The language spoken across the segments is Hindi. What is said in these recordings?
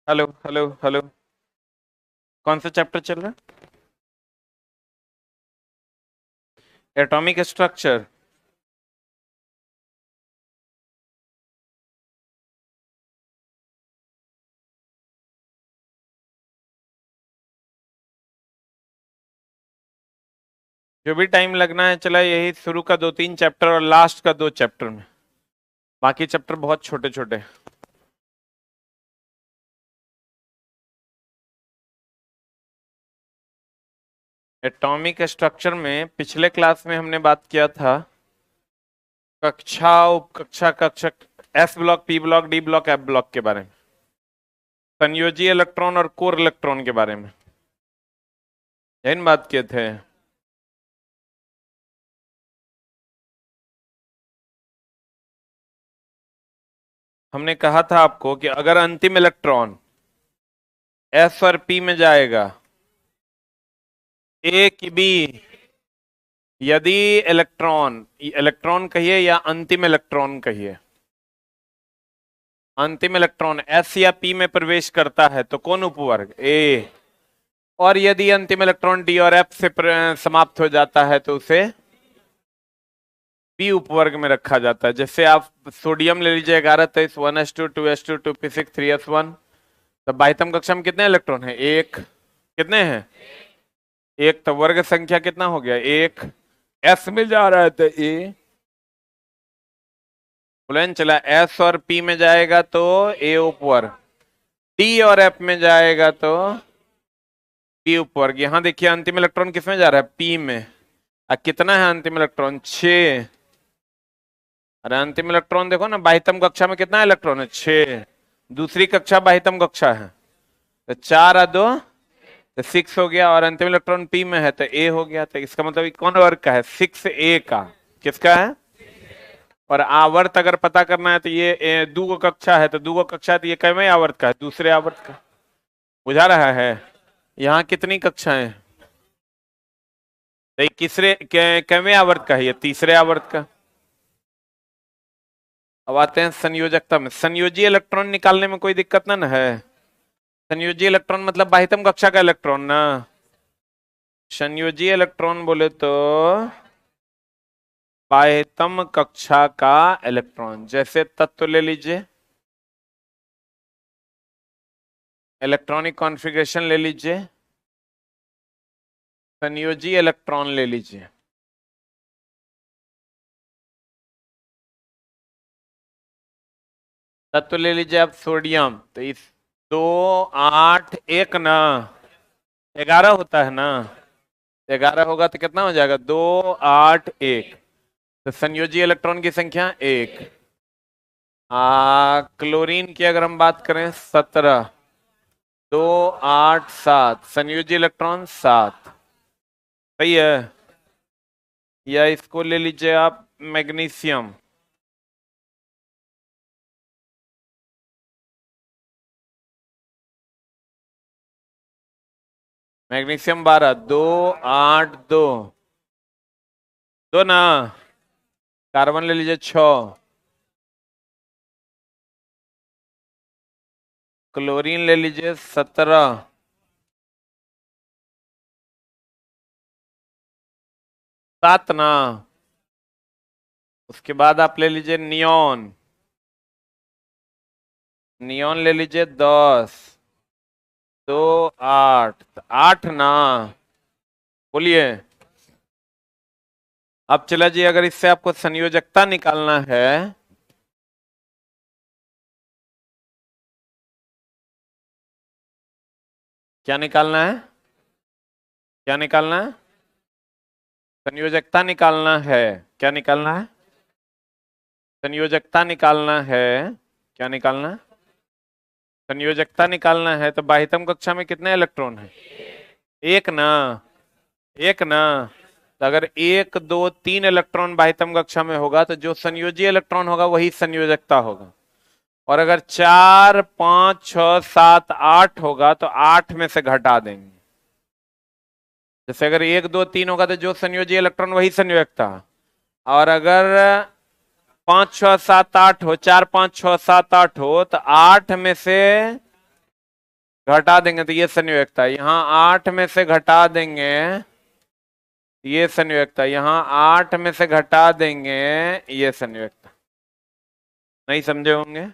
Hello hello hello. कौन सा चैप्टर चल रहा है? Atomic structure. जो भी टाइम लगना है चला, यही शुरू का 2-3 चैप्टर और लास्ट का 2 चैप्टर में। बाकी चैप्टर बहुत छोटे छोटे। एटॉमिक स्ट्रक्चर में पिछले क्लास में हमने बात किया था कक्षा, उपकक्षा, कक्षा, S block, P block, D block, F block के बारे में, संयोजी इलेक्ट्रॉन और कोर इलेक्ट्रॉन के बारे में। यही बात किए थे। हमने कहा था आपको कि अगर अंतिम इलेक्ट्रॉन एस और पी में जाएगा, ए की बी, यदि इलेक्ट्रॉन इलेक्ट्रॉन कहिए या अंतिम इलेक्ट्रॉन कहिए, अंतिम इलेक्ट्रॉन एस या पी में प्रवेश करता है तो कौन उपवर्ग? ए। और यदि अंतिम इलेक्ट्रॉन डी और एफ से समाप्त हो जाता है तो उसे पी उपवर्ग में रखा जाता है। जैसे आप सोडियम ले लीजिए 11-23, 1s2 2s2 2p6 3s1। तो बाह्यतम कक्षा में कितने इलेक्ट्रॉन है? एक। कितने हैं? एक। तो वर्ग संख्या कितना हो गया? एक। एस में जा रहा है तो ए। बुलेन चला, एस और पी में जाएगा तो ए उपवर्ग, डी और एफ में जाएगा तो पी उपवर्ग। यहां देखिए अंतिम इलेक्ट्रॉन किसमें जा रहा है? पी में। कितना है अंतिम इलेक्ट्रॉन? 6। अरे अंतिम इलेक्ट्रॉन देखो ना, बाह्यतम कक्षा में कितना इलेक्ट्रॉन है? 6। दूसरी कक्षा बाह्यतम कक्षा है तो 4 और 2 तो 6 हो गया, और अंतिम इलेक्ट्रॉन पी में है तो ए हो गया। तो इसका मतलब ये कौन वर्ग का है? 6a का। किसका है? और आवर्त अगर पता करना है तो ये दूगो कक्षा है, तो दूगो कक्षा है तो ये कैवें आवर्त का है? दूसरे आवर्त का। बुझा रहा है? यहाँ कितनी कक्षाएं? तो ये कैवें आवर्त का है? ये तीसरे आवर्त का। अब आते हैं संयोजकता में। संयोजी इलेक्ट्रॉन निकालने में कोई दिक्कत ना है? संयोजी इलेक्ट्रॉन मतलब बाह्यतम कक्षा का इलेक्ट्रॉन ना। संयोजी इलेक्ट्रॉन बोले तो बाह्यतम कक्षा का इलेक्ट्रॉन। जैसे तत्व ले लीजिए, इलेक्ट्रॉनिक कॉन्फ़िगरेशन ले लीजिए, संयोजी इलेक्ट्रॉन ले लीजिए। तत्व ले लीजिए आप सोडियम, तो इस 2 8 1 ना 11 होता है ना। 11 होगा तो कितना हो जाएगा? 2 8 1। तो संयोजी इलेक्ट्रॉन की संख्या 1। क्लोरीन की अगर हम बात करें 17, 2 8 7, संयोजी इलेक्ट्रॉन 7। सही है। या इसको ले लीजिए आप मैग्नीशियम, मैग्नीशियम 12, 2 8 2, 2 ना। कार्बन ले लीजिए 6, क्लोरीन ले लीजिए 17, सात ना। उसके बाद आप ले लीजिए नियोन, नियोन ले लीजिए 10, 2 8, 8 ना। बोलिए। अब चला जी, अगर इससे आपको संयोजकता निकालना है, क्या निकालना है? क्या निकालना है? संयोजकता निकालना है। क्या निकालना है? संयोजकता निकालना है। क्या निकालना है? संयोजकता निकालना है। तो बाह्यतम कक्षा में कितने इलेक्ट्रॉन है? एक ना। एक ना। तो अगर 1 2 3 इलेक्ट्रॉन बाह्यतम कक्षा में होगा तो जो संयोजी इलेक्ट्रॉन होगा वही संयोजकता होगा। और अगर 4 5 6 7 8 होगा तो 8 में से घटा देंगे। जैसे अगर 1 2 3 होगा तो जो संयोजी इलेक्ट्रॉन वही संयोजकता। और अगर 5 6 7 8 हो, 4 5 6 7 8 हो, तो 8 में से घटा देंगे तो ये संयोजकता, यहाँ 8 में से घटा देंगे ये संयोजकता, यहाँ 8 में से घटा देंगे ये संयोजकता। नहीं समझे होंगे?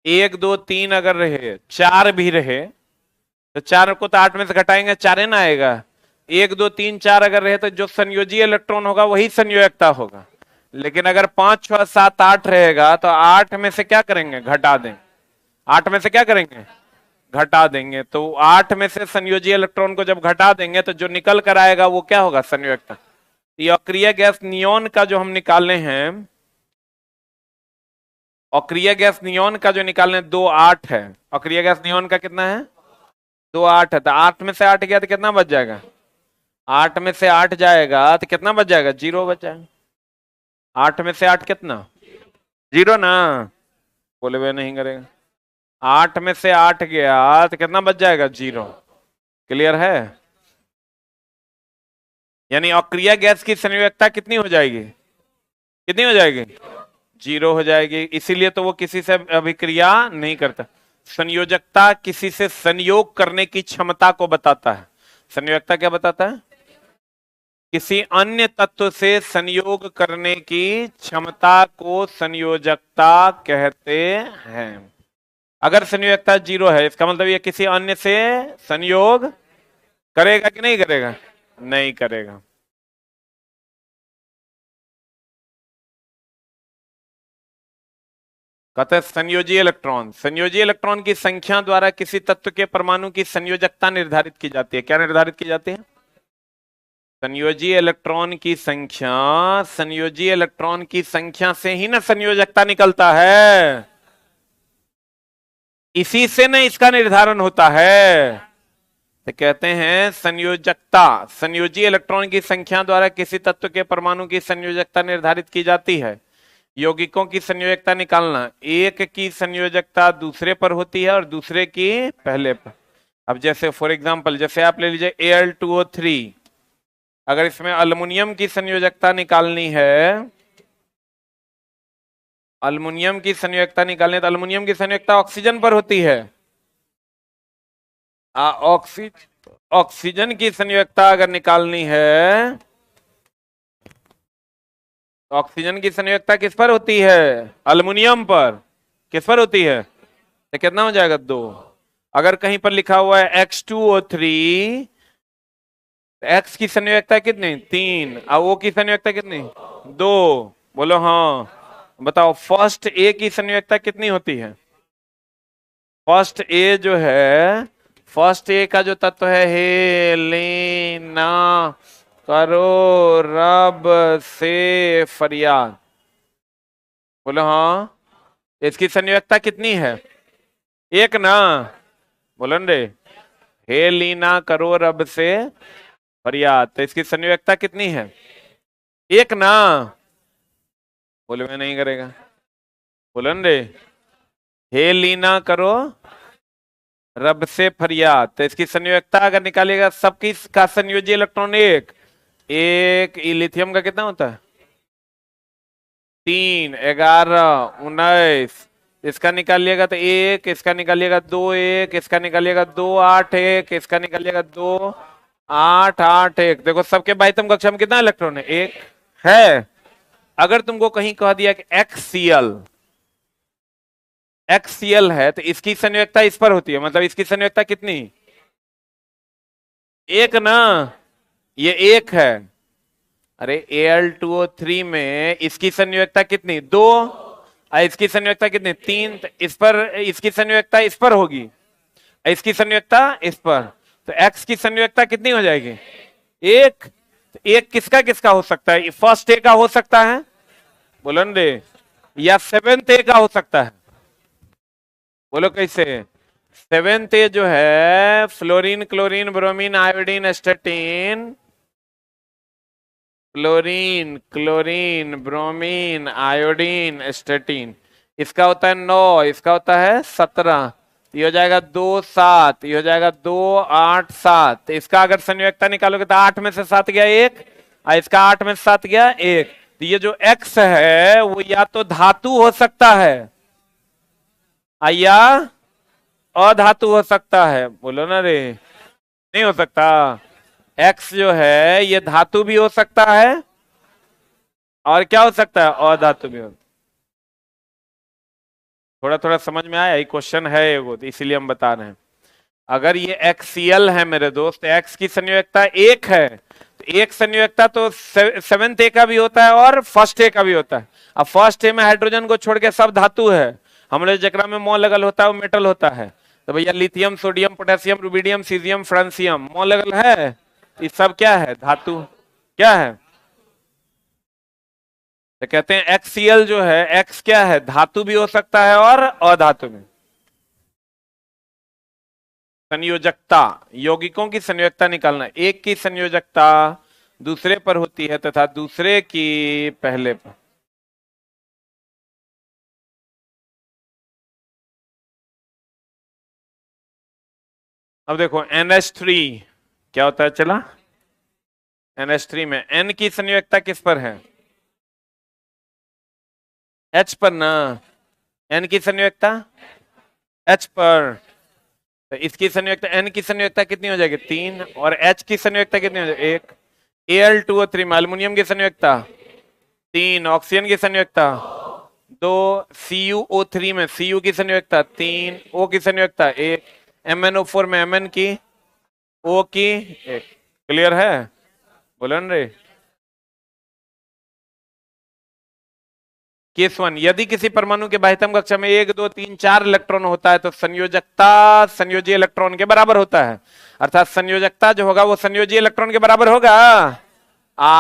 1 2 3 अगर रहे, 4 भी रहे तो 4 को तो 8 में से घटाएंगे, 4 ही ना आएगा। 1 2 3 4 अगर रहे तो जो संयोजी इलेक्ट्रॉन होगा वही संयोजकता होगा। लेकिन अगर 5 6 7 8 रहेगा तो 8 में से क्या करेंगे? घटा देंगे। 8 में से क्या करेंगे? घटा देंगे। तो 8 में से संयोजी इलेक्ट्रॉन को जब घटा देंगे तो जो निकल कर आएगा वो क्या होगा? संयोजकता। ये अक्रिय गैस नियोन का जो हम निकाले हैं, अक्रिय गैस नियोन का जो निकालने 2 8 है। अक्रिय गैस नियोन का कितना है? 2 8 है। तो 8 में से 8 गया तो कितना बच जाएगा? 8 में से 8 जाएगा तो कितना बच जाएगा? 0 बच जाएगा। 8 में से 8 कितना? 0 ना, बोले वे नहीं करेगा। 8 में से 8 गया तो कितना बच जाएगा? 0। क्लियर है? यानी अक्रिय गैस की संयोजकता कितनी हो जाएगी? कितनी हो जाएगी? 0 हो जाएगी। इसीलिए तो वो किसी से अभिक्रिया नहीं करता। संयोजकता किसी से संयोग करने की क्षमता को बताता है। संयोजकता क्या बताता है? किसी अन्य तत्व से संयोग करने की क्षमता को संयोजकता कहते हैं। अगर संयोजकता 0 है इसका मतलब ये किसी अन्य से संयोग करेगा कि नहीं करेगा? नहीं करेगा। कहते हैं संयोजी इलेक्ट्रॉन, संयोजी इलेक्ट्रॉन की संख्या द्वारा किसी तत्व के परमाणु की संयोजकता निर्धारित की जाती है। क्या निर्धारित की जाती है? संयोजी इलेक्ट्रॉन की संख्या। संयोजी इलेक्ट्रॉन की संख्या से ही ना संयोजकता निकलता है, इसी से ना इसका निर्धारण होता है। तो कहते हैं संयोजकता, संयोजी इलेक्ट्रॉन की संख्या द्वारा किसी तत्व के परमाणु की संयोजकता निर्धारित की जाती है। यौगिकों की संयोजकता निकालना, एक की संयोजकता दूसरे पर होती है और दूसरे की पहले पर। अब जैसे फॉर एग्जांपल जैसे आप ले लीजिए Al2O3, अगर इसमें अल्युमिनियम की संयोजकता निकालनी है, अल्युमिनियम की संयोजकता निकालनी है तो अल्युमिनियम की संयोजकता ऑक्सीजन पर होती है। ऑक्सीजन की संयोजकता अगर निकालनी है तो ऑक्सीजन की संयोजकता किस पर होती है? अल्युमिनियम पर। किस पर होती है? तो कितना हो जाएगा? 2। अगर कहीं पर लिखा हुआ है X2O3, X की संयोजकता कितनी? 3। और O की संयोजकता कितनी? 2। बोलो हाँ। बताओ फर्स्ट A की संयोजकता कितनी होती है? फर्स्ट A जो है, फर्स्ट A का जो तत्व है हेलेना करो रब से फरियाद। बोलो हाँ। इसकी संयोजकता कितनी है? 1 ना, बोलो रे। हेलीना करो रब से फरियाद, तो इसकी संयोजकता कितनी है? 1 ना, बोले मैं नहीं करेगा। बोलो रे। हेलीना करो रब से फरियाद, तो इसकी संयोजकता अगर निकालेगा सबकी का संयोजी इलेक्ट्रॉन 1 लिथियम का कितना होता है? 3 11 19। इसका निकालिएगा तो 1, इसका निकालिएगा 2 1, इसका निकालिएगा 2 8 1, इसका निकालिएगा 2 8 8 1। देखो सबके बाह्यतम कक्षा में कितना इलेक्ट्रॉन है? 1 है। अगर तुमको कहीं कह दिया कि XCl है तो इसकी संयोजकता इस पर होती है, मतलब इसकी संयोजकता कितनी? 1 ना, ये 1 है। अरे Al2O3 में इसकी संयोजकता कितनी? 2। इसकी संयोजकता कितनी? 3। तो इस पर इसकी संयोजकता इस पर होगी, इसकी संयोजकता इस पर, तो X की संयोजकता कितनी हो जाएगी? 1। तो 1 किसका किसका हो सकता है? फर्स्ट A का हो सकता है, बोलो रे, या 7th A का हो सकता है। बोलो कैसे? 7th A जो है fluorine chlorine bromine iodine एस्टेटीन, chlorine chlorine bromine iodine एस्टेटीन, इसका होता है 9, इसका होता है 17। ये हो जाएगा 2 7, ये हो जाएगा 2 8 7। इसका अगर संयोजकता निकालोगे तो 8 में से 7 गया 1, और इसका 8 में से 7 गया 1। तो ये जो X है वो या तो धातु हो सकता है या अधातु हो सकता है, बोलो ना रे, नहीं हो सकता। एक्स जो है ये धातु भी हो सकता है और क्या हो सकता है, अधातु भी हो। थोड़ा थोड़ा समझ में आया, ये क्वेश्चन है एगो, तो इसीलिए हम बता रहे हैं। अगर ये एक्सीएल है मेरे दोस्त, एक्स की संयोजकता एक है, तो एक संयोजकता तो सेवेंथ ए का भी होता है और फर्स्ट ए का भी होता है। अब फर्स्ट ए में हाइड्रोजन को छोड़ के सब धातु है, हम लोग जकरा में मॉल लगल होता है वो मेटल होता है। तो भैया lithium, sodium, potassium, rubidium, caesium, francium, mall लगल है, ये सब क्या है, धातु। क्या है, तो कहते हैं एक्सीएल जो है, एक्स क्या है, धातु भी हो सकता है और अधातु भी। संयोजकता, यौगिकों की संयोजकता निकालना, एक की संयोजकता दूसरे पर होती है तथा दूसरे की पहले पर। अब देखो NH3 क्या होता है, चला NH3 में N की संयोजकता किस पर है, H पर ना, N की संयोजकता H पर, तो इसकी संयोजकता N की संयोजकता कितनी हो जाएगी, 3, और H की संयोजकता कितनी हो जाएगी, 1। Al2O3 में एल्युमिनियम की संयोजकता 3, ऑक्सीजन की संयोजकता 2, CuO3 में Cu की संयोजकता 3, O की संयोजकता 1, MnO4 में Mn की, O की 1। क्लियर है, बोलो न रे। केस 1, यदि किसी परमाणु के बाह्यतम कक्षा में 1 2 3 4 इलेक्ट्रॉन होता है तो संयोजकता संयोजी इलेक्ट्रॉन के बराबर होता है, अर्थात संयोजकता जो होगा वो संयोजी इलेक्ट्रॉन के बराबर होगा।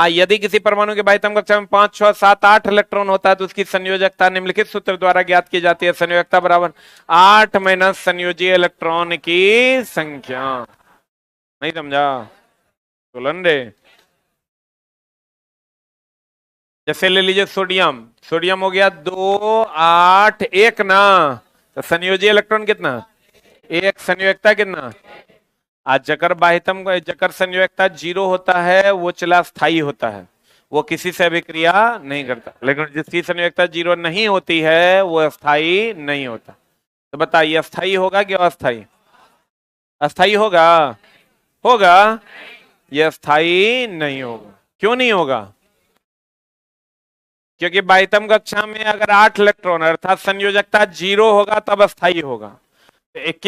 यदि किसी परमाणु के बाह्यतम कक्षा में 5 6 7 8 इलेक्ट्रॉन होता है तो उसकी संयोजकता निम्नलिखित सूत्र द्वारा ज्ञात की जाती है, संयोजकता बराबर 8 माइनस संयोजी इलेक्ट्रॉन की संख्या। नहीं समझा, बोलन रे। जैसे ले लीजिए सोडियम, सोडियम हो गया 2 8 1 ना, तो संयोजी इलेक्ट्रॉन कितना, 1, संयोजकता कितना। आज जकर बाह्यतम, जकर संयोजकता 0 होता है वो चला स्थायी होता है, वो किसी से अभिक्रिया नहीं करता, लेकिन जिसकी संयोजकता 0 नहीं होती है वो अस्थाई नहीं होता। तो बताइए अस्थाई होगा कि अस्थाई, अस्थाई होगा, होगा, ये अस्थाई नहीं होगा। क्यों नहीं होगा, क्योंकि बाह्यतम कक्षा में अगर 8 इलेक्ट्रॉन अर्थात संयोजकता 0 होगा तब अस्थाई होगा। तो एक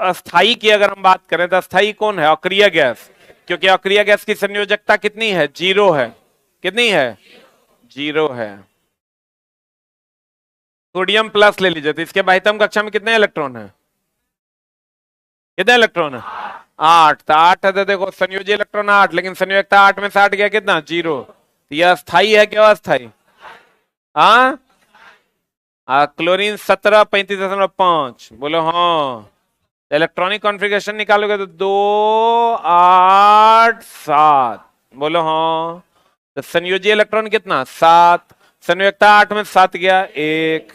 अस्थाई की अगर हम बात करें तो अस्थाई कौन है, अक्रिय गैस, क्योंकि अक्रिय गैस की संयोजकता कितनी है, 0 है। कितनी है, 0 है। सोडियम प्लस ले लीजिए, तो इसके बाह्यतम कक्षा में कितने इलेक्ट्रॉन है, कितने इलेक्ट्रॉन है, 8। तो 8 है तो देखो संयोजी इलेक्ट्रॉन 8, लेकिन संयोजकता 8 में से 8 गया कितना, 0। तो यह अस्थाई है क्या अस्थाई, हाँ। क्लोरीन 17 35.5, बोलो हाँ। इलेक्ट्रॉनिक कॉन्फ़िगरेशन निकालोगे तो 2 8 7, बोलो हाँ। तो संयोजी इलेक्ट्रॉन कितना, 7, संयोजकता 8 में 7 गया 1।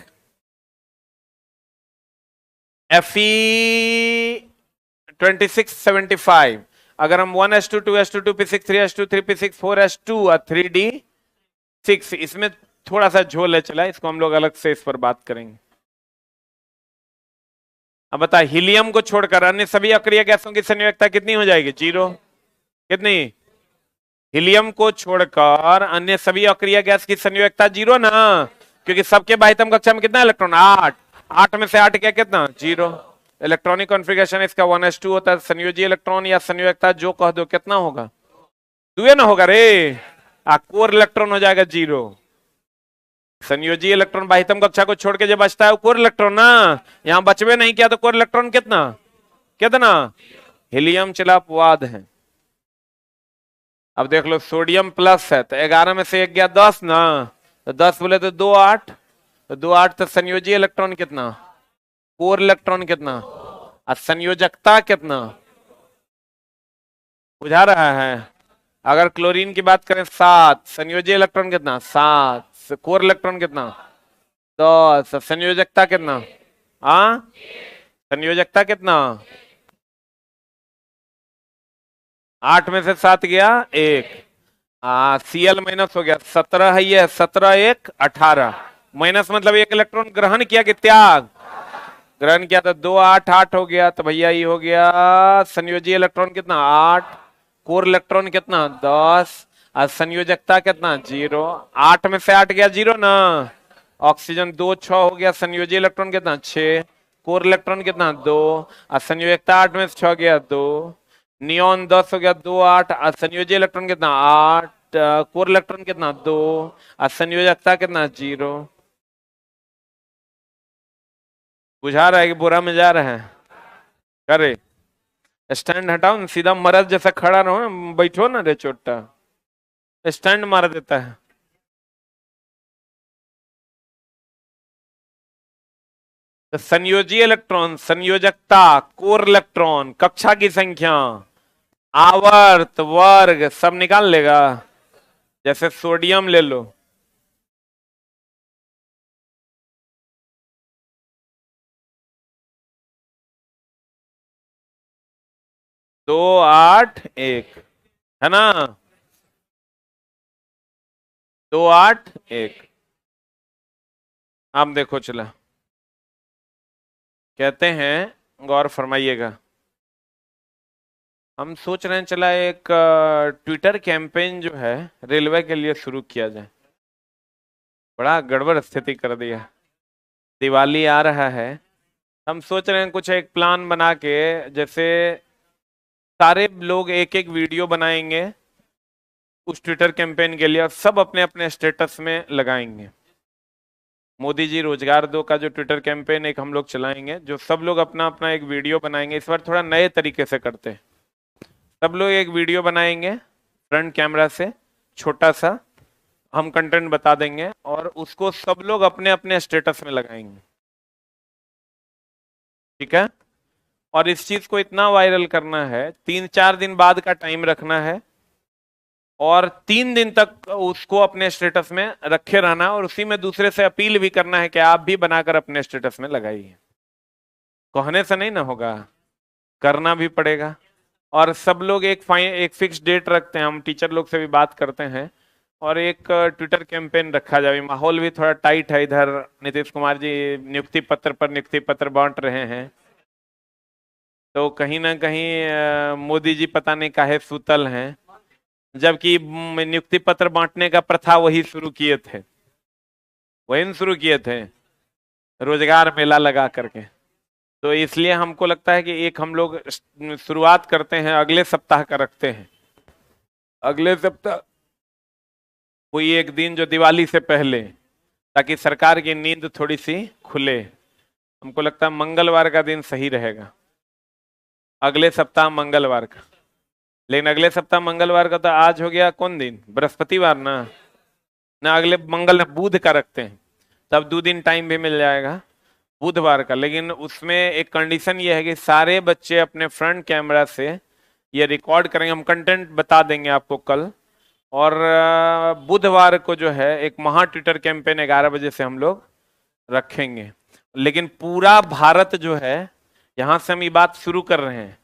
Fe2675, अगर हम 1s2 2s2 2p6 3s2 3p6 4s2 और 3d6, इसमें थोड़ा सा झोल है चला, इसको हम लोग अलग से इस पर बात करेंगे। अब बता, हीलियम को छोड़कर अन्य सभी अक्रिय गैसों की संयोजकता कितनी हो जाएगी, 0। कितनी, हीलियम को छोड़कर अन्य सभी अक्रिय गैस की संयोजकता 0 ना, क्योंकि सबके बाह्यतम कक्षा में कितना इलेक्ट्रॉन, 8, 8 में से 8 क्या कितना, 0। इलेक्ट्रॉनिक कॉन्फ़िगरेशन इसका 1s2 होता है, संयोजी इलेक्ट्रॉन या संयोजकता जो कह दो कितना होगा, 2 ना होगा रे, कोर इलेक्ट्रॉन हो जाएगा 0। संयोजी इलेक्ट्रॉन बाह्यतम कक्षा को छोड़ के जो बचता है वो कोर इलेक्ट्रॉन ना, यहां बचवे नहीं किया तो कोर इलेक्ट्रॉन कितना, कितना, हीलियम चला अपवाद है। अब देख लो सोडियम प्लस है तो 11 में से 1 गया 10 ना, तो 10 बोले तो 2 8, तो 2 8, तो संयोजी इलेक्ट्रॉन कितना, कोर इलेक्ट्रॉन कितना, और संयोजकता कितना, बुझा रहा है। अगर क्लोरीन की बात करें 7, संयोजी इलेक्ट्रॉन कितना 7, कोर इलेक्ट्रॉन कितना 10, संयोजकता कितना, हाँ संयोजकता कितना, 8 में से 7 गया 1, Cl माइनस हो गया 17 है, ये 17 1 18, माइनस मतलब 1 इलेक्ट्रॉन ग्रहण किया कि त्याग, ग्रहण किया था 2 8 8 हो गया, तो भैया ये हो गया संयोजी इलेक्ट्रॉन कितना 8, कोर इलेक्ट्रॉन कितना 10, और संयोजकता कितना 0। 8 में से 8 गया 0 ना। ऑक्सीजन 2 6 हो गया, संयोजी इलेक्ट्रॉन कितना 6, कोर इलेक्ट्रॉन कितना 2, और संयोजकता 8 में से 6 गया 2। नियॉन 10 हो गया 2 8, और संयोजी इलेक्ट्रॉन कितना 8, कोर इलेक्ट्रॉन कितना 2, और संयोजकता कितना 0। बुझा रहा है कि बुरा में जा रहा है? करे स्टैंड हटाओ ना, सीधा मरद जैसा खड़ा रहो ना, बैठो ना रे चोटा, स्टैंड मार देता है। तो संयोजी इलेक्ट्रॉन, संयोजकता, कोर इलेक्ट्रॉन, कक्षा की संख्या, आवर्त, वर्ग सब निकाल लेगा। जैसे सोडियम ले लो, 2 8 1 है ना, 2 8 1। आप देखो चला, कहते हैं गौर फरमाइएगा, हम सोच रहे हैं चला एक ट्विटर कैंपेन जो है रेलवे के लिए शुरू किया जाए। बड़ा गड़बड़ स्थिति कर दिया, दिवाली आ रहा है, हम सोच रहे हैं कुछ एक प्लान बना के, जैसे सारे लोग एक एक वीडियो बनाएंगे उस ट्विटर कैंपेन के लिए और सब अपने अपने स्टेटस में लगाएंगे। मोदी जी रोजगार दो का जो ट्विटर कैंपेन एक हम लोग चलाएंगे, जो सब लोग अपना अपना एक वीडियो बनाएंगे। इस बार थोड़ा नए तरीके से करते हैं, सब लोग एक वीडियो बनाएंगे फ्रंट कैमरा से, छोटा सा हम कंटेंट बता देंगे और उसको सब लोग अपने अपने स्टेटस में लगाएंगे, ठीक है। और इस चीज को इतना वायरल करना है, 3 4 दिन बाद का टाइम रखना है और 3 दिन तक उसको अपने स्टेटस में रखे रहना और उसी में दूसरे से अपील भी करना है कि आप भी बनाकर अपने स्टेटस में लगाइए। कहने से नहीं ना होगा, करना भी पड़ेगा। और सब लोग एक फिक्स डेट रखते हैं, हम टीचर लोग से भी बात करते हैं और एक ट्विटर कैंपेन रखा जाए। माहौल भी थोड़ा टाइट है इधर, नीतीश कुमार जी नियुक्ति पत्र पर नियुक्ति पत्र बांट रहे हैं, तो कहीं ना कहीं मोदी जी पता नहीं काहे सुतल हैं, जबकि नियुक्ति पत्र बांटने का प्रथा वही शुरू किए थे, वही शुरू किए थे रोजगार मेला लगा करके। तो इसलिए हमको लगता है कि एक हम लोग शुरुआत करते हैं, अगले सप्ताह का रखते हैं, अगले सप्ताह कोई एक दिन जो दिवाली से पहले, ताकि सरकार की नींद थोड़ी सी खुले। हमको लगता है मंगलवार का दिन सही रहेगा, अगले सप्ताह मंगलवार का। लेकिन अगले सप्ताह मंगलवार का तो आज हो गया कौन दिन, बृहस्पतिवार ना, ना अगले मंगल बुध का रखते हैं, तब 2 दिन टाइम भी मिल जाएगा बुधवार का। लेकिन उसमें एक कंडीशन ये है कि सारे बच्चे अपने फ्रंट कैमरा से ये रिकॉर्ड करेंगे, हम कंटेंट बता देंगे आपको कल। और बुधवार को जो है एक महा ट्विटर कैंपेन 11 बजे से हम लोग रखेंगे। लेकिन पूरा भारत जो है, यहां से हम ये बात शुरू कर रहे हैं,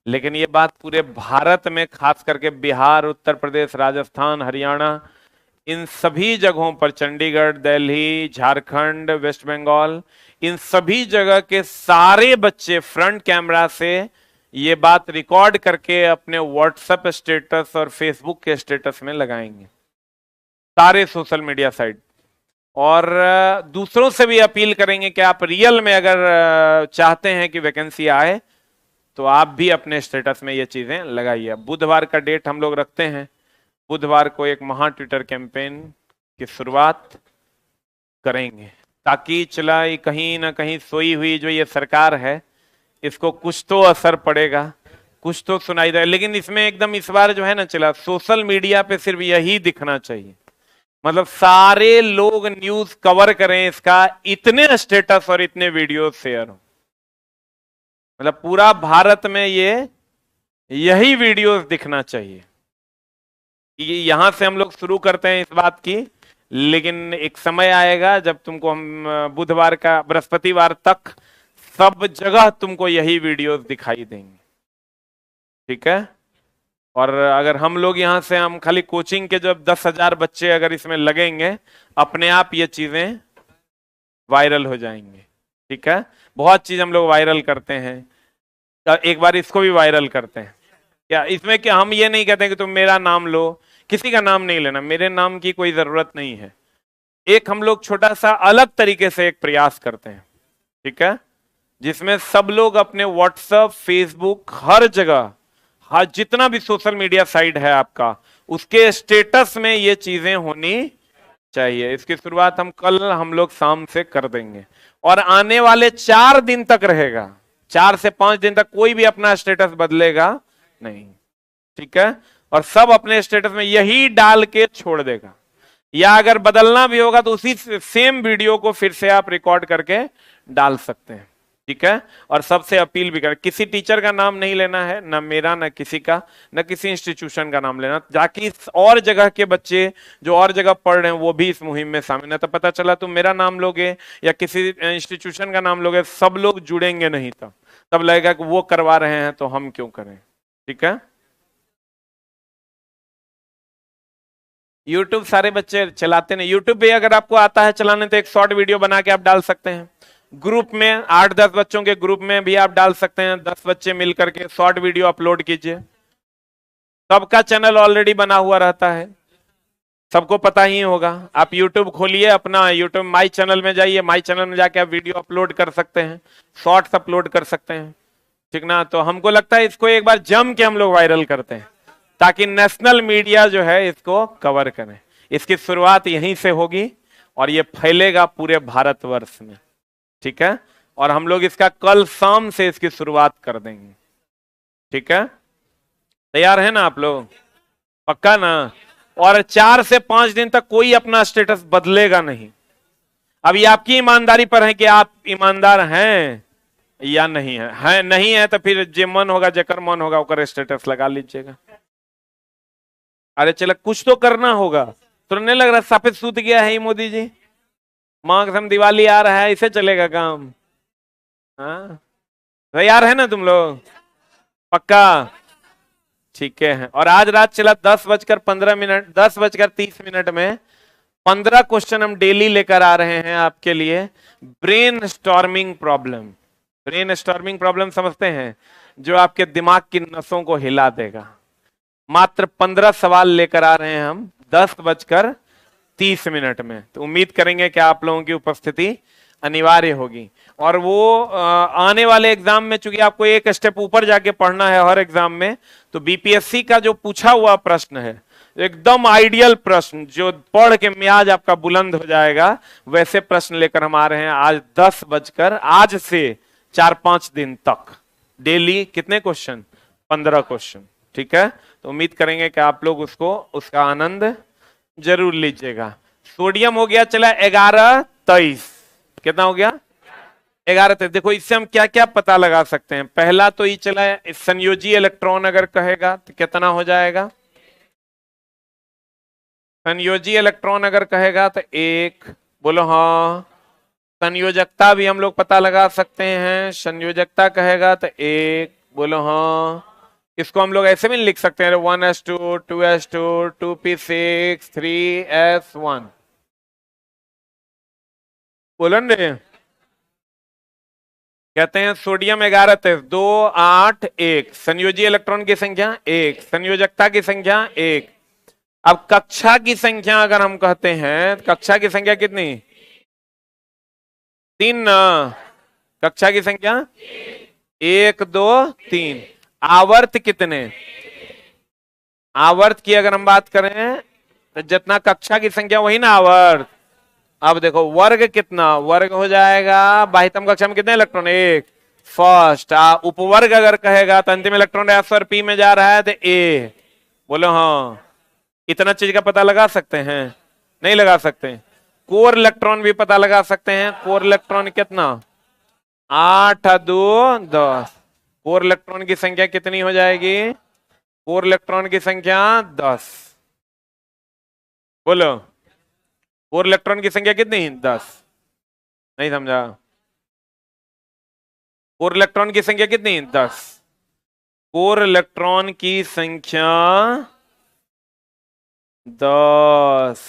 लेकिन ये बात पूरे भारत में, खास करके बिहार, उत्तर प्रदेश, राजस्थान, हरियाणा, इन सभी जगहों पर, चंडीगढ़, दिल्ली, झारखंड, वेस्ट बंगाल, इन सभी जगह के सारे बच्चे फ्रंट कैमरा से ये बात रिकॉर्ड करके अपने व्हाट्सएप स्टेटस और फेसबुक के स्टेटस में लगाएंगे, सारे सोशल मीडिया साइट। और दूसरों से भी अपील करेंगे कि आप रियल में अगर चाहते हैं कि वैकेंसी आए तो आप भी अपने स्टेटस में ये चीजें लगाइए। बुधवार का डेट हम लोग रखते हैं, बुधवार को एक महा ट्विटर कैंपेन की शुरुआत करेंगे, ताकि चला कहीं ना कहीं सोई हुई जो ये सरकार है, इसको कुछ तो असर पड़ेगा, कुछ तो सुनाई दे। लेकिन इसमें एकदम इस बार जो है ना चला, सोशल मीडिया पे सिर्फ यही दिखना चाहिए, मतलब सारे लोग न्यूज कवर करें इसका, इतने स्टेटस और इतने वीडियो शेयर हो, मतलब पूरा भारत में ये यही वीडियोस दिखना चाहिए। यहां से हम लोग शुरू करते हैं इस बात की, लेकिन एक समय आएगा जब तुमको हम बुधवार का, बृहस्पतिवार तक सब जगह तुमको यही वीडियोस दिखाई देंगे, ठीक है। और अगर हम लोग यहां से, हम खाली कोचिंग के जब 10,000 बच्चे अगर इसमें लगेंगे, अपने आप ये चीजें वायरल हो जाएंगे। ठीक है, बहुत चीज हम लोग वायरल करते हैं, तो एक बार इसको भी वायरल करते हैं। क्या इसमें क्या हम ये नहीं कहते कि तुम मेरा नाम लो, किसी का नाम नहीं लेना, मेरे नाम की कोई जरूरत नहीं है। एक हम लोग छोटा सा अलग तरीके से एक प्रयास करते हैं, ठीक है, जिसमें सब लोग अपने व्हाट्सएप, फेसबुक, हर जगह, हर जितना भी सोशल मीडिया साइट है आपका, उसके स्टेटस में ये चीजें होनी चाहिए। इसकी शुरुआत हम लोग शाम से कर देंगे और आने वाले 4 दिन तक रहेगा। 4 से 5 दिन तक कोई भी अपना स्टेटस बदलेगा नहीं, ठीक है, और सब अपने स्टेटस में यही डाल के छोड़ देगा, या अगर बदलना भी होगा तो उसी सेम वीडियो को फिर से आप रिकॉर्ड करके डाल सकते हैं, ठीक है। और सबसे अपील भी करें, किसी टीचर का नाम नहीं लेना है, ना मेरा, ना किसी का, ना किसी इंस्टीट्यूशन का नाम लेना, ताकि और जगह के बच्चे जो और जगह पढ़ रहे हैं वो भी इस मुहिम में शामिल है। तो पता चला तुम मेरा नाम लोगे या किसी इंस्टीट्यूशन का नाम लोगे, सब लोग जुड़ेंगे नहीं, तब लगेगा कि वो करवा रहे हैं तो हम क्यों करें, ठीक है। यूट्यूब सारे बच्चे चलाते नहीं, यूट्यूब पे अगर आपको आता है चलाने तो एक शॉर्ट वीडियो बना के आप डाल सकते हैं। ग्रुप में 8-10 बच्चों के ग्रुप में भी आप डाल सकते हैं, 10 बच्चे मिलकर के शॉर्ट वीडियो अपलोड कीजिए। सबका चैनल ऑलरेडी बना हुआ रहता है, सबको पता ही होगा। आप यूट्यूब खोलिए, अपना यूट्यूब माई चैनल में जाइए, माई चैनल में जाके आप वीडियो अपलोड कर सकते हैं, शॉर्ट्स अपलोड कर सकते हैं, ठीक ना। तो हमको लगता है इसको एक बार जम के हम लोग वायरल करते हैं, ताकि नेशनल मीडिया जो है इसको कवर करे। इसकी शुरुआत यहीं से होगी और ये फैलेगा पूरे भारतवर्ष में, ठीक है। और हम लोग इसका कल शाम से इसकी शुरुआत कर देंगे, ठीक है। तैयार है ना आप लोग, पक्का ना। और 4 से 5 दिन तक कोई अपना स्टेटस बदलेगा नहीं। अब ये आपकी ईमानदारी पर है कि आप ईमानदार हैं या नहीं है नहीं है तो फिर जे मन होगा, जेकर मन होगा ओकर स्टेटस लगा लीजिएगा। अरे चलो कुछ तो करना होगा, तो नहीं लग रहा साफे सूत गया है मोदी जी, माँ कसम दिवाली आ रहा है, इसे चलेगा काम। हाँ, तैयार है ना तुम लोग, पक्का, ठीक है। और आज रात चला 10:15, 10:30 में 15 क्वेश्चन हम डेली लेकर आ रहे हैं आपके लिए। Brain storming problem, brain storming problem समझते हैं, जो आपके दिमाग की नसों को हिला देगा। मात्र 15 सवाल लेकर आ रहे हैं हम 10:30 में। तो उम्मीद करेंगे कि आप लोगों की उपस्थिति अनिवार्य होगी। और वो आने वाले एग्जाम में चूंकि आपको एक स्टेप ऊपर जाके पढ़ना है हर एग्जाम में, तो बीपीएससी का जो पूछा हुआ प्रश्न है, एकदम आइडियल प्रश्न जो पढ़ के मियाज आपका बुलंद हो जाएगा, वैसे प्रश्न लेकर हम आ रहे हैं आज 10 बजकर, आज से 4-5 दिन तक डेली कितने क्वेश्चन, 15 क्वेश्चन, ठीक है। तो उम्मीद करेंगे कि आप लोग उसका आनंद जरूर लीजिएगा। सोडियम हो गया चला 11-23, कितना हो गया 11-23। देखो इससे हम क्या क्या पता लगा सकते हैं। पहला तो ये चला संयोजी इलेक्ट्रॉन अगर कहेगा तो कितना हो जाएगा, संयोजी इलेक्ट्रॉन अगर कहेगा तो 1, बोलो हाँ। संयोजकता भी हम लोग पता लगा सकते हैं, संयोजकता कहेगा तो 1, बोलो हाँ। इसको हम लोग ऐसे भी लिख सकते हैं 1s2 2s2 2p6 3s1, बोलो रे। कहते हैं सोडियम 11-23 2 8 1, संयोजी इलेक्ट्रॉन की संख्या 1, संयोजकता की संख्या 1। अब कक्षा की संख्या अगर हम कहते हैं, कक्षा की संख्या कितनी, 3 ना, कक्षा की संख्या 1 2 3। आवर्त कितने, आवर्त की अगर हम बात करें तो जितना कक्षा की संख्या वही ना आवर्त। अब देखो वर्ग कितना, वर्ग हो जाएगा बाह्यतम कक्षा में कितने इलेक्ट्रॉन, 1 फर्स्ट। उपवर्ग अगर कहेगा तो अंतिम इलेक्ट्रॉन एस और पी में जा रहा है तो ए, बोलो हाँ। इतना चीज का पता लगा सकते हैं, नहीं लगा सकते। कोर इलेक्ट्रॉन भी पता लगा सकते हैं, कोर इलेक्ट्रॉन कितना, 8 2 10। कोर इलेक्ट्रॉन की संख्या कितनी हो जाएगी, कोर इलेक्ट्रॉन की संख्या 10, बोलो। कोर इलेक्ट्रॉन की संख्या कितनी, 10, नहीं समझा। कोर इलेक्ट्रॉन की संख्या कितनी, 10। कोर इलेक्ट्रॉन की संख्या 10,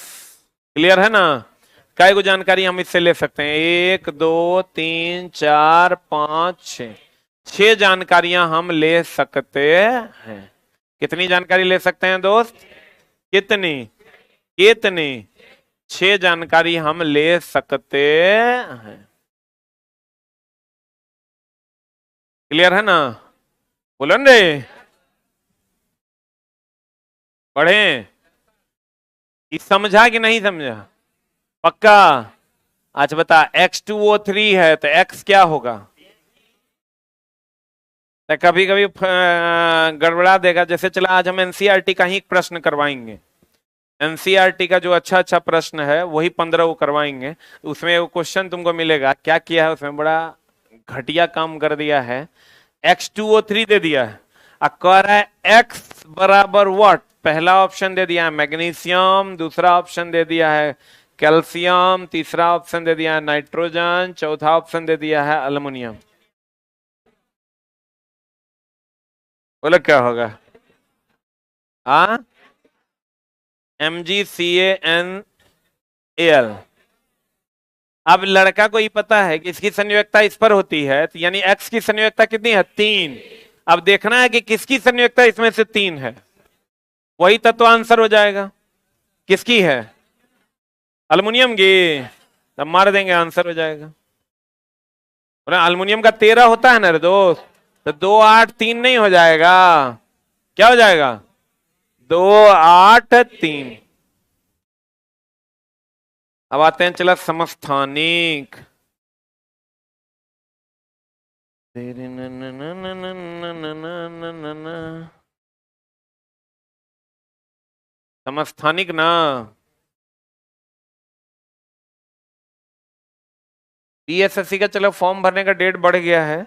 क्लियर है ना। काय को जानकारी हम इससे ले सकते हैं? 1 2 3 4 5 6, 6 जानकारियां हम ले सकते हैं। कितनी जानकारी ले सकते हैं दोस्त? कितनी? कितनी? 6 जानकारी हम ले सकते हैं। क्लियर है ना? बोलन रे, पढ़े? समझा कि नहीं समझा? पक्का? अच्छा बता, H2O3 है तो X क्या होगा? तो कभी कभी गड़बड़ा देगा। जैसे चला, आज हम एनसीईआरटी का ही एक प्रश्न करवाएंगे। एनसीईआरटी का जो अच्छा अच्छा प्रश्न है वही 15 वो करवाएंगे। उसमें वो क्वेश्चन तुमको मिलेगा, क्या किया है उसमें, बड़ा घटिया काम कर दिया है। H2O3 दे दिया है, अब कह रहा है X बराबर व्हाट। पहला ऑप्शन दे दिया है मैग्नीशियम, दूसरा ऑप्शन दे दिया है कैल्शियम, तीसरा ऑप्शन दे दिया है नाइट्रोजन, चौथा ऑप्शन दे दिया है अल्युमिनियम। बोलो क्या होगा? हाँ, MgCaNal। अब लड़का को ही पता है कि इसकी संयोजकता इस पर होती है, तो यानी X की संयोजकता कितनी है? 3। अब देखना है कि किसकी संयोजकता इसमें से 3 है, वही तत्व आंसर हो जाएगा। किसकी है? अल्युमिनियम की। तब मार देंगे, आंसर हो जाएगा। अल्युमिनियम का 13 होता है ना रे दोस्त, तो 2 8 3 नहीं हो जाएगा? क्या हो जाएगा? 2 8 3। अब आते हैं चला समस्थानिक। समस्थानिक ना, बीएसएससी का चलो फॉर्म भरने का डेट बढ़ गया है,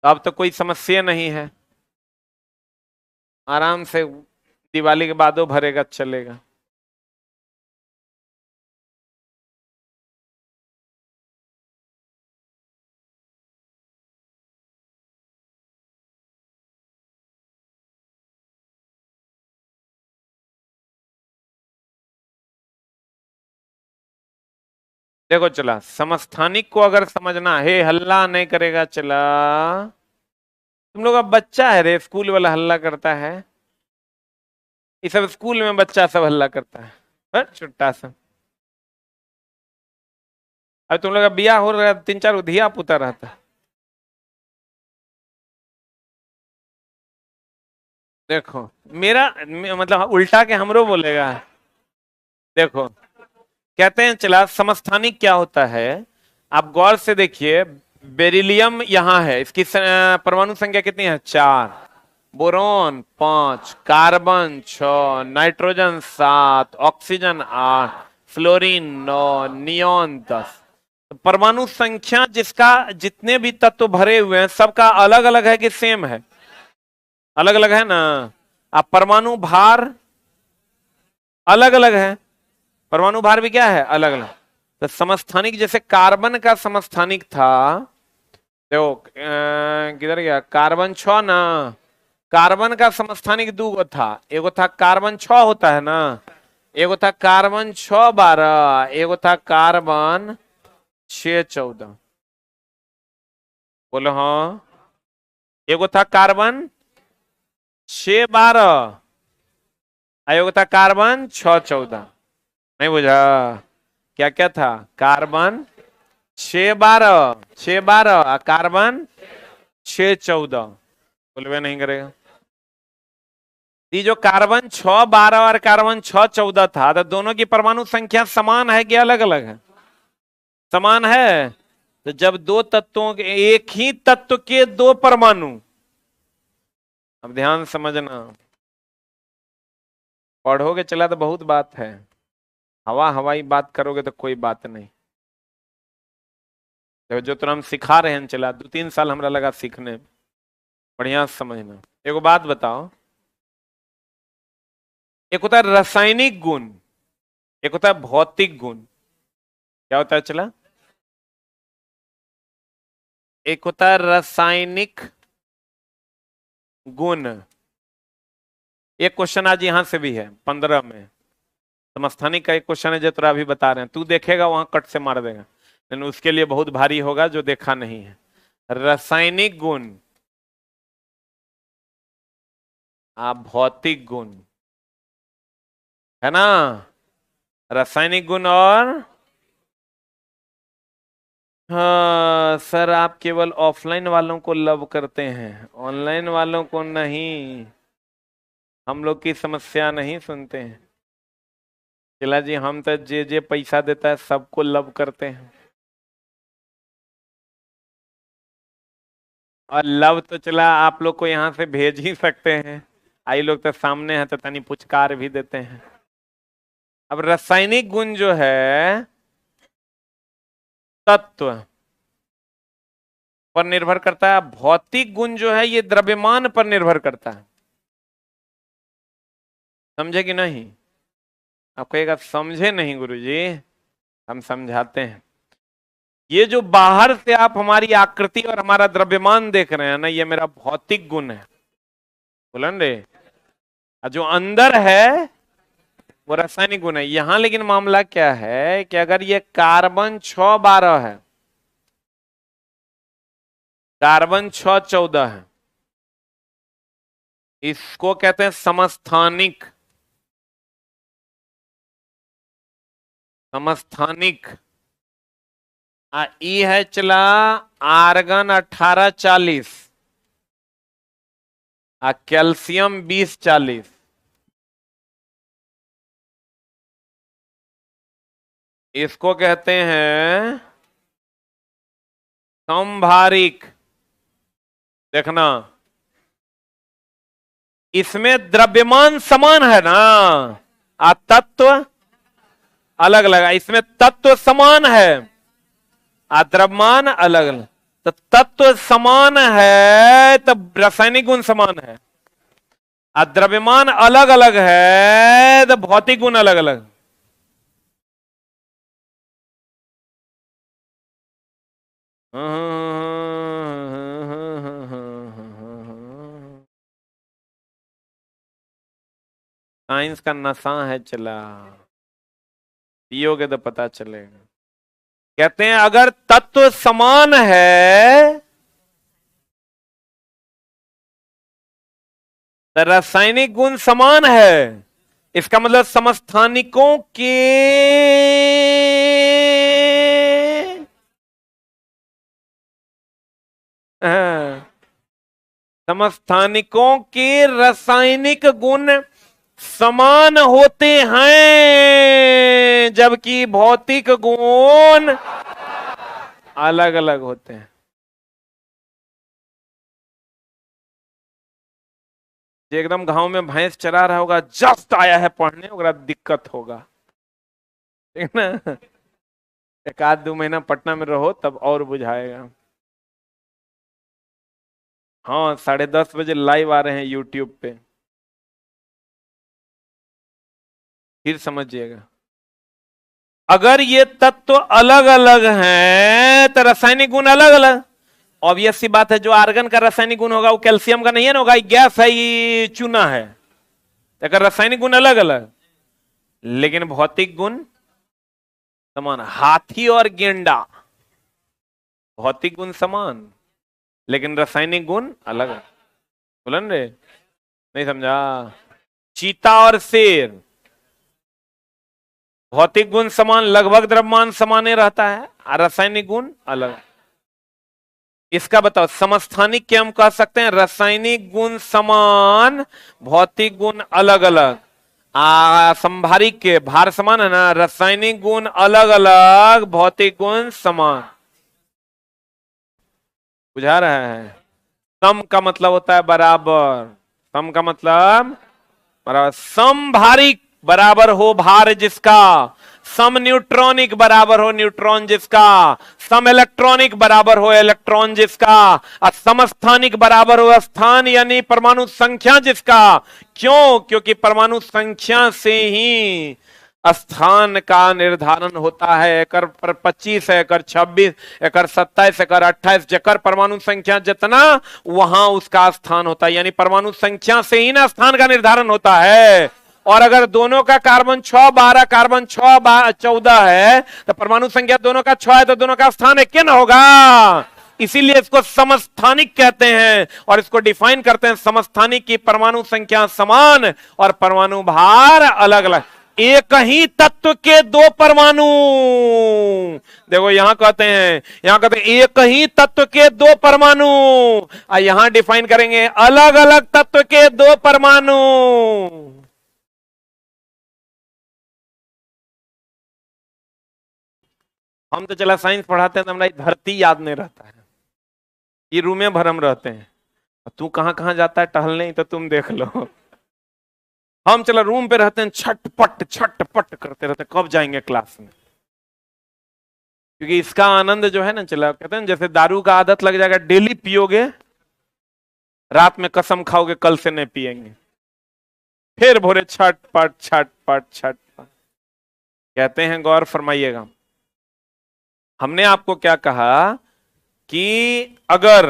तो अब तो कोई समस्या नहीं है, आराम से दिवाली के बाद वो भरेगा, चलेगा। देखो चला, समस्थानिक को अगर समझना है, हल्ला नहीं करेगा चला। तुम लोग अब बच्चा है रे, स्कूल वाला हल्ला करता है, ये सब स्कूल में बच्चा सब हल्ला करता है, छुट्टा सा। अब तुम लोग का बिया हो रहा है, 3 4 धिया पुता रहता है। देखो मेरा मतलब उल्टा के हमरो बोलेगा। देखो कहते हैं चला, समस्थानिक क्या होता है, आप गौर से देखिए। बेरिलियम यहां है, इसकी परमाणु संख्या कितनी है? 4। Boron 5, carbon 6, nitrogen 7, oxygen 8, fluorine 9, neon 10। परमाणु संख्या जिसका जितने भी तत्व भरे हुए हैं सबका अलग अलग है कि सेम है? अलग अलग है ना। अब परमाणु भार अलग अलग है, परमाणु भार भी क्या है? अलग अलग। तो समस्थानिक जैसे कार्बन का समस्थानिक था, देखो किधर गया, कार्बन 6 ना। कार्बन का समस्थानिक 2 गो था, एगो था कार्बन 6 होता है ना, एगो था कार्बन 6 12, एगो था कार्बन 6 14। बोलो हाँ। एगो था कार्बन 6 12, एगो था कार्बन 6 14। नहीं बुझा? क्या क्या था? Carbon 6 12 carbon 6 14। बोलवे नहीं करेगा। ये जो कार्बन 6 12 और कार्बन 6 14 था, तो दोनों की परमाणु संख्या समान है कि अलग अलग है? समान है। तो जब दो तत्वों के, एक ही तत्व के 2 परमाणु, अब ध्यान समझना, पढ़ोगे चला तो बहुत बात है, हवा हवाई बात करोगे तो कोई बात नहीं। तो जो तो हम सिखा रहे हैं चला, 2 3 साल हमरा लगा सीखने, बढ़िया से समझना। एगो बात बताओ, एक होता है रासायनिक गुण, एक होता है भौतिक गुण। क्या होता है चला? एक होता है रासायनिक गुण, एक क्वेश्चन आज यहां से भी है 15 में, समस्थानिक का एक क्वेश्चन है जो तेरा अभी बता रहे हैं, तू देखेगा वहां कट से मार देगा, लेकिन उसके लिए बहुत भारी होगा जो देखा नहीं है। रासायनिक गुण, भौतिक गुण, है ना, रासायनिक गुण और हाँ सर आप केवल ऑफलाइन वालों को लव करते हैं, ऑनलाइन वालों को नहीं, हम लोग की समस्या नहीं सुनते हैं। चिला जी हम तो जे जे पैसा देता है सबको लव करते हैं, और लव तो चला आप लोग को यहाँ से भेज ही सकते हैं, आई लोग तो सामने है तो तनी पुचकार भी देते हैं। अब रासायनिक गुण जो है तत्व पर निर्भर करता है, भौतिक गुण जो है ये द्रव्यमान पर निर्भर करता है। समझे कि नहीं? आप कहेगा समझे नहीं गुरुजी, हम समझाते हैं। ये जो बाहर से आप हमारी आकृति और हमारा द्रव्यमान देख रहे हैं ना, ये मेरा भौतिक गुण है, बोलन रे, और जो अंदर है वो रासायनिक गुण है। यहां लेकिन मामला क्या है कि अगर ये कार्बन 612 है, कार्बन 614 है, इसको कहते हैं समस्थानिक, समस्थानिक। ई है चला आर्गन 1840, कैल्शियम 2040, इसको कहते हैं समभारिक। देखना इसमें द्रव्यमान समान है ना, तत्व अलग अलग, इसमें तत्व समान है, द्रव्यमान अलग अलग। तो तत्व समान है तो रासायनिक गुण समान है, द्रव्यमान अलग अलग है तो भौतिक गुण अलग अलग। साइंस का नशा है चला, पियोगे तो पता चलेगा। कहते हैं अगर तत्व समान है तो रासायनिक गुण समान है, इसका मतलब समस्थानिकों के समस्थानिकों के रासायनिक गुण समान होते हैं, जबकि भौतिक गुण अलग अलग होते हैं। जो एकदम गांव में भैंस चरा रहा होगा, जस्ट आया है पढ़ने, ओकरा दिक्कत होगा, ठीक ना। एक आध 2 महीना पटना में रहो तब और बुझाएगा। हाँ 10:30 बजे लाइव आ रहे हैं यूट्यूब पे, फिर समझिएगा। अगर ये तत्व अलग अलग हैं तो रासायनिक गुण अलग अलग। ऑब्वियस सी बात है, जो आर्गन का रासायनिक गुण होगा वो कैल्शियम का नहीं है ना, होगा गैस है, ये चूना है, अगर रासायनिक गुण अलग अलग, लेकिन भौतिक गुण समान। हाथी और गेंडा भौतिक गुण समान, लेकिन रासायनिक गुण अलग। बोलन रे, नहीं समझा? चीता और शेर भौतिक गुण समान, लगभग द्रव्यमान समान रहता है, रासायनिक गुण अलग। इसका बताओ, समस्थानिक क्या हम कह सकते हैं? रासायनिक गुण समान, भौतिक गुण अलग अलग। संभारिक के भार समान है ना, रासायनिक गुण अलग अलग, भौतिक गुण समान। बुझा रहा है? सम का मतलब होता है बराबर, सम का मतलब बराबर। समभारिक बराबर हो भार जिसका, सम न्यूट्रॉनिक बराबर हो न्यूट्रॉन जिसका, सम इलेक्ट्रॉनिक बराबर हो इलेक्ट्रॉन जिसका, और समस्थानिक बराबर हो स्थान यानी परमाणु संख्या जिसका। क्यों? क्योंकि परमाणु संख्या से ही स्थान का निर्धारण होता है। एकर पर 25 है, एकर 26, एकर 27, एकर 28, जकर परमाणु संख्या जितना वहां उसका स्थान होता है। यानी परमाणु संख्या से ही ना स्थान का निर्धारण होता है। और अगर दोनों का कार्बन 6 12 कार्बन 6 14 है तो परमाणु संख्या दोनों का 6 है तो दोनों का स्थान एक न होगा। इसीलिए इसको समस्थानिक कहते हैं और इसको डिफाइन करते हैं समस्थानिक की परमाणु संख्या समान और परमाणु भार अलग अलग। एक ही तत्व के दो परमाणु, देखो यहां कहते हैं एक ही तत्व के दो परमाणु, यहां डिफाइन करेंगे अलग अलग तत्व के दो परमाणु। हम तो चला साइंस पढ़ाते हैं तो हमारी धरती याद नहीं रहता है, ये रूमें भर हम रहते हैं। तू कहां कहां जाता है टहलने, तो तुम देख लो। हम चला रूम पे रहते हैं, छटपट छटपट करते रहते हैं कब जाएंगे क्लास में। क्योंकि इसका आनंद जो है ना, चला कहते हैं जैसे दारू का आदत लग जाएगा, डेली पियोगे, रात में कसम खाओगे कल से नहीं पिएंगे, फिर भोरे छटपट छटपट छटपट। कहते हैं गौर फरमाइएगा, हमने आपको क्या कहा कि अगर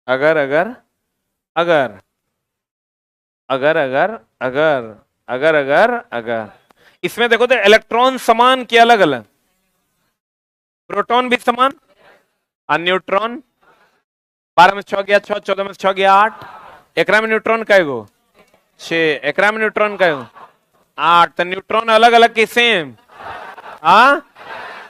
अगर अगर अगर अगर अगर अगर अगर अगर अगर इसमें देखो तो इलेक्ट्रॉन समान कि अलग अलग, प्रोटॉन भी समान और न्यूट्रॉन। 12 में 6 गया 6, 14 में 6 गया 8, एकरा में न्यूट्रॉन कएगो 6, एकरा में न्यूट्रॉन कएगो 8, तो न्यूट्रॉन अलग अलग कि सेम?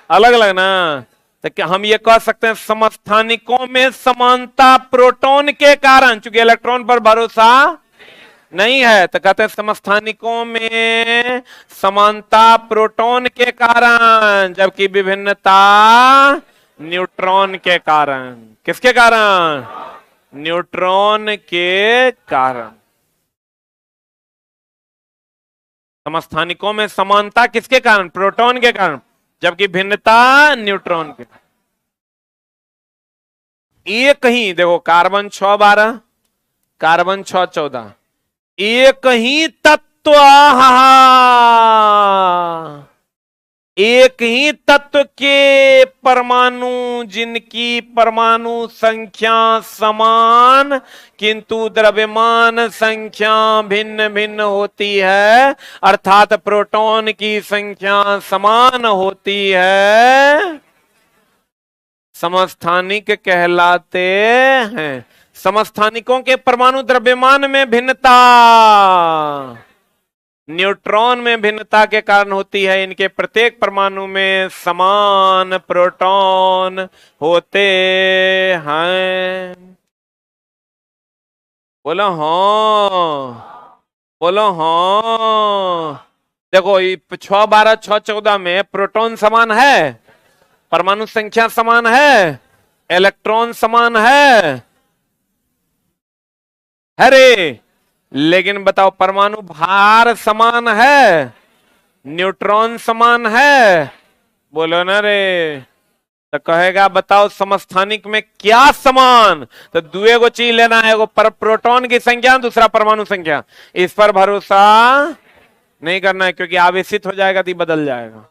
अलग अलग ना। तो क्या हम ये कह सकते हैं समस्थानिकों में समानता प्रोटॉन के कारण, चूंकि इलेक्ट्रॉन पर भरोसा नहीं है, तो कहते हैं समस्थानिकों में समानता प्रोटॉन के कारण, जबकि विभिन्नता न्यूट्रॉन के कारण। किसके कारण? न्यूट्रॉन के कारण। समस्थानिकों में समानता किसके कारण? प्रोटॉन के कारण, जबकि भिन्नता न्यूट्रॉन के। एक ही देखो कार्बन 6 12 कार्बन 6 14, एक ही तत्व, एक ही तत्व के परमाणु जिनकी परमाणु संख्या समान किंतु द्रव्यमान संख्या भिन्न भिन्न होती है, अर्थात प्रोटॉन की संख्या समान होती है, समस्थानिक कहलाते हैं। समस्थानिकों के परमाणु द्रव्यमान में भिन्नता न्यूट्रॉन में भिन्नता के कारण होती है। इनके प्रत्येक परमाणु में समान प्रोटॉन होते हैं। बोलो हाँ, बोलो हाँ। देखो 6 12 6 14 में प्रोटॉन समान है, परमाणु संख्या समान है, इलेक्ट्रॉन समान है रे, लेकिन बताओ परमाणु भार समान है, न्यूट्रॉन समान है? बोलो ना रे। तो कहेगा बताओ समस्थानिक में क्या समान? तो दुए को चीज लेना है, वो प्रोटॉन की संख्या, दूसरा परमाणु संख्या। इस पर भरोसा नहीं करना है क्योंकि आवेशित हो जाएगा तो बदल जाएगा।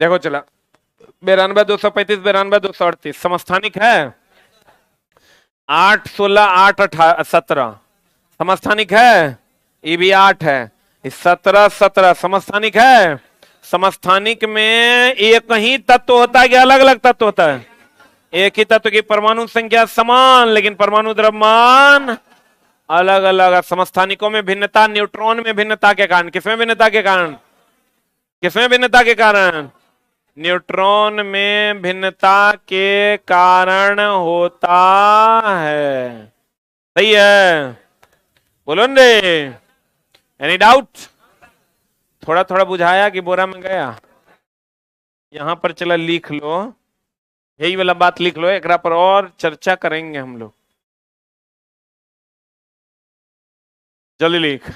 देखो चला 92 235 92 238 समस्थानिक है। 8 16 8 18 17 समस्थानिक है, ये भी 8 है, 17 17 समस्थानिक है। समस्थानिक में एक ही तत्व होता है कि अलग अलग तत्व होता है? एक ही तत्व की परमाणु संख्या समान लेकिन परमाणु द्रव्यमान अलग अलग। समस्थानिकों में भिन्नता न्यूट्रॉन में भिन्नता के कारण। किसमें भिन्नता के कारण? किसमें भिन्नता के कारण? न्यूट्रॉन में भिन्नता के कारण होता है। सही है, बोलो ने। Any doubt? थोड़ा थोड़ा बुझाया कि बोरा में गया? यहां पर चला लिख लो, यही वाला बात लिख लो, एक पर और चर्चा करेंगे हम लोग। जल्दी लिख।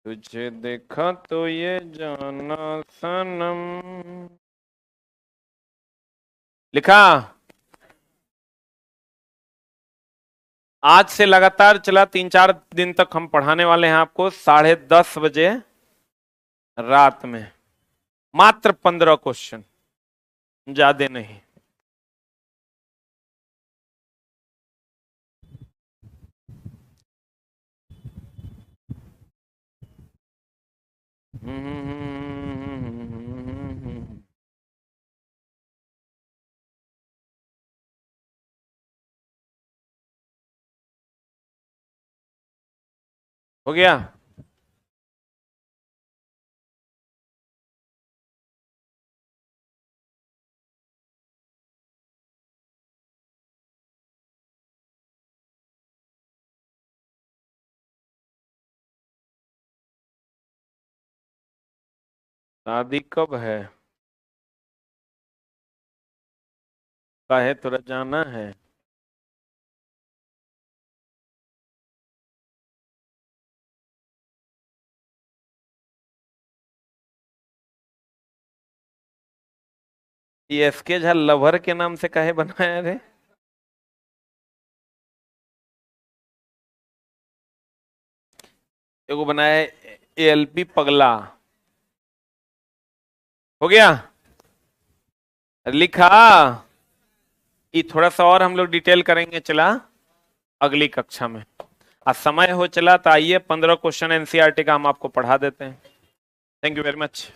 तुझे देखा तो ये जाना सनम। लिखा? आज से लगातार चला, 3-4 दिन तक हम पढ़ाने वाले हैं आपको 10:30 बजे रात में, मात्र 15 क्वेश्चन, ज्यादा नहीं। हो गया? शादी कब है? काहे तुरा जाना है? ये एसके झा लवर के नाम से काहे बनाया रे? एगो बनाया एएलपी पगला। हो गया? लिखा? ये थोड़ा सा और हम लोग डिटेल करेंगे चला अगली कक्षा में। आज समय हो चला तो आइए 15 क्वेश्चन एनसीईआरटी का हम आपको पढ़ा देते हैं। Thank you very much.